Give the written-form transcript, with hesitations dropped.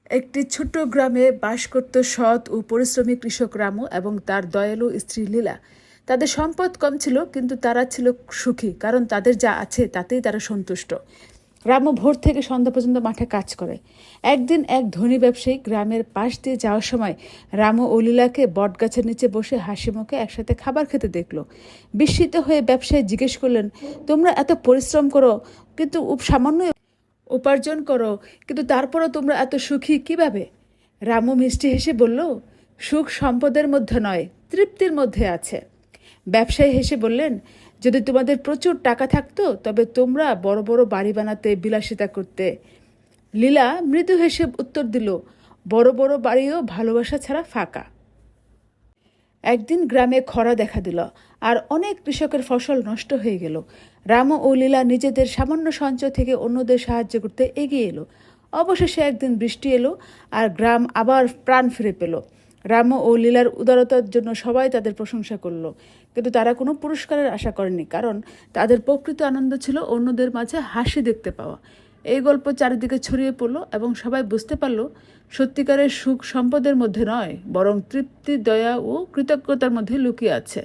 একটি ছোট্ট গ্রামে বাস করত সৎ ও পরিশ্রমী কৃষক রামু এবং তার দয়ালু স্ত্রী লীলা। তাদের সম্পদ কম ছিল, কিন্তু তারা ছিল সুখী, কারণ তাদের যা আছে তাতেই তারা সন্তুষ্ট। রামু ভোর থেকে সন্ধ্যা পর্যন্ত মাঠে কাজ করে। একদিন এক ধনী ব্যবসায়ী গ্রামের পাশ দিয়ে যাওয়ার সময় রামু ও লীলাকে বটগাছের নিচে বসে হাসি মুখে একসাথে খাবার খেতে দেখল। বিস্মিত হয়ে ব্যবসায়ী জিজ্ঞেস করলেন, তোমরা এত পরিশ্রম করো, কিন্তু সামান্য উপার্জন করো, কিন্তু তারপরও তোমরা এত সুখী কিভাবে? রামু মিষ্টি হেসে বলল, সুখ সম্পদের মধ্যে নয়, তৃপ্তির মধ্যে আছে। ব্যবসায়ী হেসে বললেন, যদি তোমাদের প্রচুর টাকা থাকতো তবে তোমরা বড় বড় বাড়ি বানাতে, বিলাসিতা করতে। লীলা মৃদু হেসে উত্তর দিল, বড় বড় বাড়িও ভালোবাসা ছাড়া ফাঁকা। একদিন গ্রামে খরা দেখা দিল, আর অনেক কৃষকের ফসল নষ্ট হয়ে গেল। রামু ও লীলা নিজেদের সামান্য সঞ্চয় থেকে অন্যদের সাহায্য করতে এগিয়ে এলো। অবশেষে একদিন বৃষ্টি এলো, আর গ্রাম আবার প্রাণ ফিরে পেল। রামু ও লীলার উদারতার জন্য সবাই তাদের প্রশংসা করলো, কিন্তু তারা কোনো পুরস্কারের আশা করেনি, কারণ তাদের প্রকৃত আনন্দ ছিল অন্যদের মাঝে হাসি দেখতে পাওয়া। এই গল্প চারিদিকে ছড়িয়ে পড়লো এবং সবাই বুঝতে পারল, সত্যিকারের সুখ সম্পদের মধ্যে নয়, বরং তৃপ্তি, দয়া ও কৃতজ্ঞতার মধ্যে লুকিয়ে আছে।